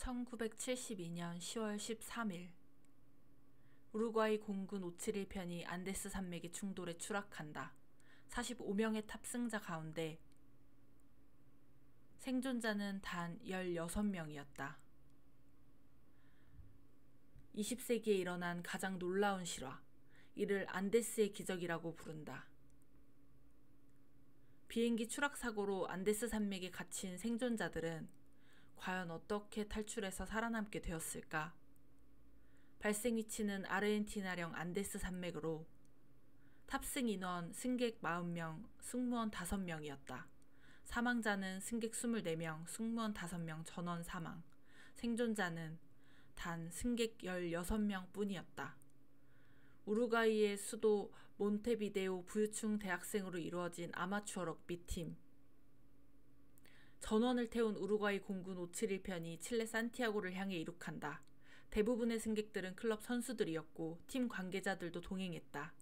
1972년 10월 13일 우루과이 공군 571편이 안데스 산맥의 충돌에 추락한다. 45명의 탑승자 가운데 생존자는 단 16명이었다. 20세기에 일어난 가장 놀라운 실화, 이를 안데스의 기적이라고 부른다. 비행기 추락 사고로 안데스 산맥에 갇힌 생존자들은 과연 어떻게 탈출해서 살아남게 되었을까? 발생 위치는 아르헨티나령 안데스 산맥으로 탑승 인원 승객 40명, 승무원 5명이었다. 사망자는 승객 24명, 승무원 5명 전원 사망, 생존자는 단 승객 16명 뿐이었다. 우루과이의 수도 몬테비데오 부유층 대학생으로 이루어진 아마추어 럭비팀. 전원을 태운 우루과이 공군 571편이 칠레 산티아고를 향해 이륙한다. 대부분의 승객들은 클럽 선수들이었고 팀 관계자들도 동행했다.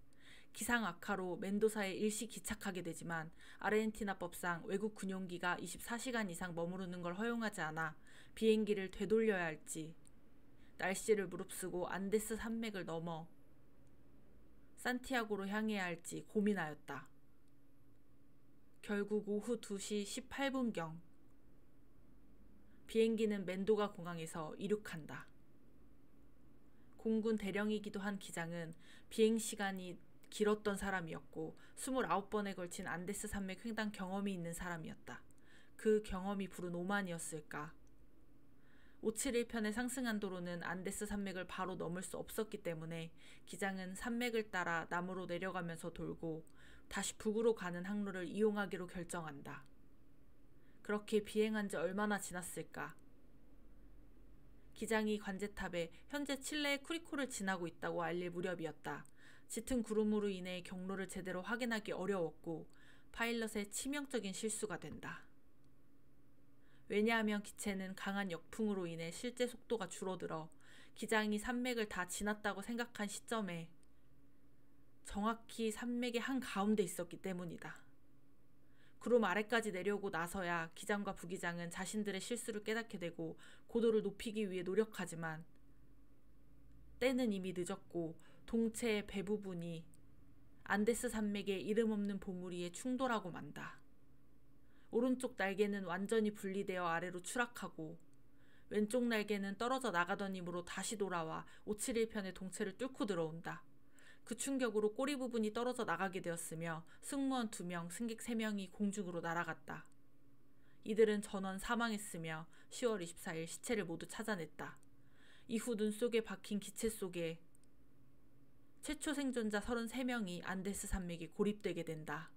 기상 악화로 멘도사에 일시 기착하게 되지만 아르헨티나법상 외국 군용기가 24시간 이상 머무르는 걸 허용하지 않아 비행기를 되돌려야 할지 날씨를 무릅쓰고 안데스 산맥을 넘어 산티아고로 향해야 할지 고민하였다. 결국 오후 2시 18분경 비행기는 멘도가 공항에서 이륙한다. 공군 대령이기도 한 기장은 비행시간이 길었던 사람이었고 29번에 걸친 안데스 산맥 횡단 경험이 있는 사람이었다. 그 경험이 부른 오만이었을까? 571편의 상승한 도로는 안데스 산맥을 바로 넘을 수 없었기 때문에 기장은 산맥을 따라 남으로 내려가면서 돌고 다시 북으로 가는 항로를 이용하기로 결정한다. 그렇게 비행한 지 얼마나 지났을까? 기장이 관제탑에 현재 칠레의 쿠리코를 지나고 있다고 알릴 무렵이었다. 짙은 구름으로 인해 경로를 제대로 확인하기 어려웠고 파일럿의 치명적인 실수가 된다. 왜냐하면 기체는 강한 역풍으로 인해 실제 속도가 줄어들어 기장이 산맥을 다 지났다고 생각한 시점에 정확히 산맥의 한가운데 있었기 때문이다. 구름 아래까지 내려오고 나서야 기장과 부기장은 자신들의 실수를 깨닫게 되고 고도를 높이기 위해 노력하지만 때는 이미 늦었고 동체의 배 부분이 안데스 산맥의 이름 없는 봉우리에 충돌하고 만다. 오른쪽 날개는 완전히 분리되어 아래로 추락하고 왼쪽 날개는 떨어져 나가던 힘으로 다시 돌아와 571편의 동체를 뚫고 들어온다. 그 충격으로 꼬리 부분이 떨어져 나가게 되었으며 승무원 2명, 승객 3명이 공중으로 날아갔다. 이들은 전원 사망했으며 10월 24일 시체를 모두 찾아냈다. 이후 눈 속에 박힌 기체 속에 최초 생존자 33명이 안데스 산맥에 고립되게 된다.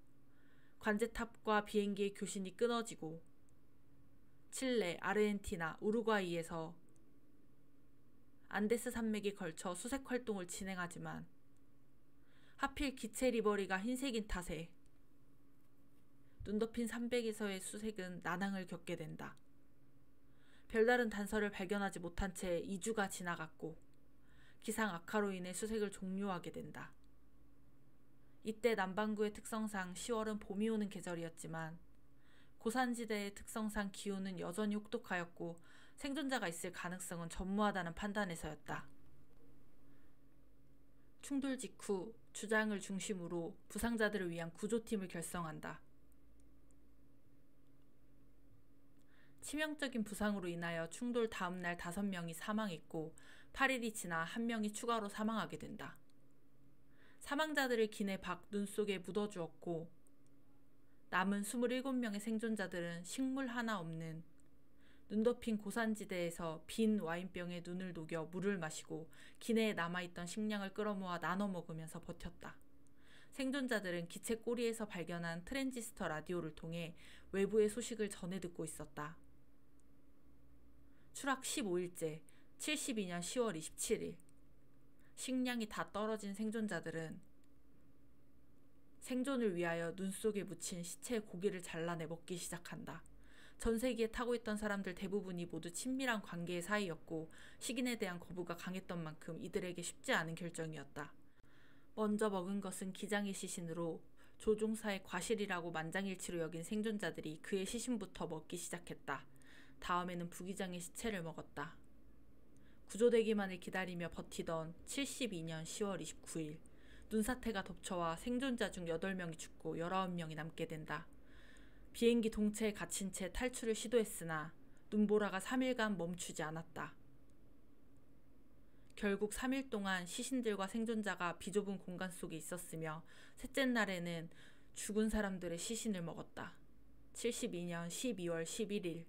관제탑과 비행기의 교신이 끊어지고 칠레, 아르헨티나, 우루과이에서 안데스 산맥에 걸쳐 수색 활동을 진행하지만 하필 기체 리버리가 흰색인 탓에 눈 덮인 산맥에서의 수색은 난항을 겪게 된다. 별다른 단서를 발견하지 못한 채 2주가 지나갔고 기상 악화로 인해 수색을 종료하게 된다. 이때 남반구의 특성상 10월은 봄이 오는 계절이었지만 고산지대의 특성상 기온은 여전히 혹독하였고 생존자가 있을 가능성은 전무하다는 판단에서였다. 충돌 직후 주장을 중심으로 부상자들을 위한 구조팀을 결성한다. 치명적인 부상으로 인하여 충돌 다음 날 5명이 사망했고 8일이 지나 1명이 추가로 사망하게 된다. 사망자들을 기내 밖 눈 속에 묻어주었고 남은 27명의 생존자들은 식물 하나 없는 눈 덮인 고산지대에서 빈 와인병에 눈을 녹여 물을 마시고 기내에 남아있던 식량을 끌어모아 나눠 먹으면서 버텼다. 생존자들은 기체 꼬리에서 발견한 트랜지스터 라디오를 통해 외부의 소식을 전해 듣고 있었다. 추락 15일째 72년 10월 27일 식량이 다 떨어진 생존자들은 생존을 위하여 눈 속에 묻힌 시체의 고기를 잘라내 먹기 시작한다. 전 세기에 타고 있던 사람들 대부분이 모두 친밀한 관계의 사이였고 식인에 대한 거부가 강했던 만큼 이들에게 쉽지 않은 결정이었다. 먼저 먹은 것은 기장의 시신으로 조종사의 과실이라고 만장일치로 여긴 생존자들이 그의 시신부터 먹기 시작했다. 다음에는 부기장의 시체를 먹었다. 구조되기만을 기다리며 버티던 72년 10월 29일 눈사태가 덮쳐와 생존자 중 8명이 죽고 19명이 남게 된다. 비행기 동체에 갇힌 채 탈출을 시도했으나 눈보라가 3일간 멈추지 않았다. 결국 3일 동안 시신들과 생존자가 비좁은 공간 속에 있었으며 셋째 날에는 죽은 사람들의 시신을 먹었다. 72년 12월 11일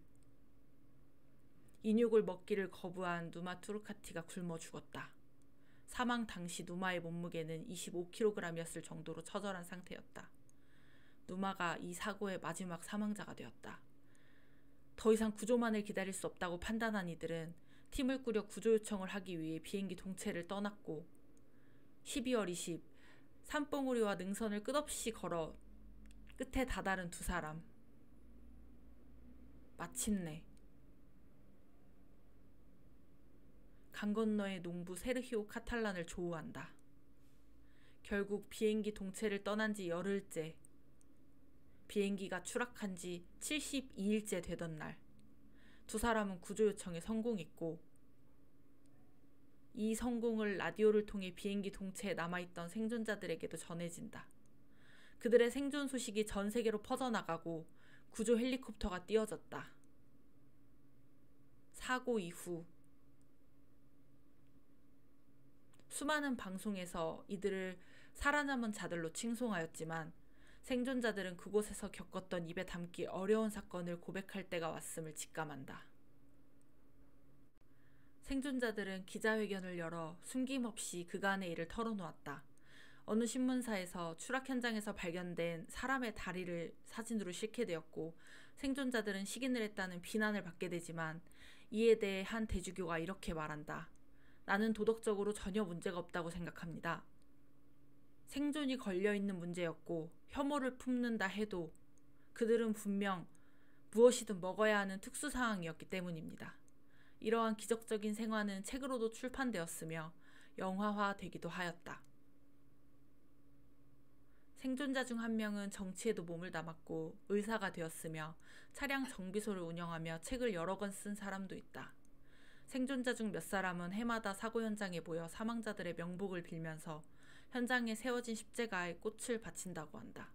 인육을 먹기를 거부한 누마 투르카티가 굶어 죽었다. 사망 당시 누마의 몸무게는 25kg이었을 정도로 처절한 상태였다. 누마가 이 사고의 마지막 사망자가 되었다. 더 이상 구조만을 기다릴 수 없다고 판단한 이들은 팀을 꾸려 구조 요청을 하기 위해 비행기 동체를 떠났고 12월 20, 산봉우리와 능선을 끝없이 걸어 끝에 다다른 두 사람. 마침내 강 건너의 농부 세르히오 카탈란을 조우한다. 결국 비행기 동체를 떠난 지 열흘째, 비행기가 추락한 지 72일째 되던 날, 두 사람은 구조 요청에 성공했고 이 성공을 라디오를 통해 비행기 동체에 남아있던 생존자들에게도 전해진다. 그들의 생존 소식이 전 세계로 퍼져나가고 구조 헬리콥터가 띄워졌다. 사고 이후 수많은 방송에서 이들을 살아남은 자들로 칭송하였지만 생존자들은 그곳에서 겪었던 입에 담기 어려운 사건을 고백할 때가 왔음을 직감한다. 생존자들은 기자회견을 열어 숨김없이 그간의 일을 털어놓았다. 어느 신문사에서 추락 현장에서 발견된 사람의 다리를 사진으로 실게 되었고 생존자들은 식인을 했다는 비난을 받게 되지만 이에 대해 한 대주교가 이렇게 말한다. 나는 도덕적으로 전혀 문제가 없다고 생각합니다. 생존이 걸려있는 문제였고 혐오를 품는다 해도 그들은 분명 무엇이든 먹어야 하는 특수 상황이었기 때문입니다. 이러한 기적적인 생화는 책으로도 출판되었으며 영화화되기도 하였다. 생존자 중 한 명은 정치에도 몸을 담았고 의사가 되었으며 차량 정비소를 운영하며 책을 여러 권 쓴 사람도 있다. 생존자 중 몇 사람은 해마다 사고 현장에 모여 사망자들의 명복을 빌면서 현장에 세워진 십자가에 꽃을 바친다고 한다.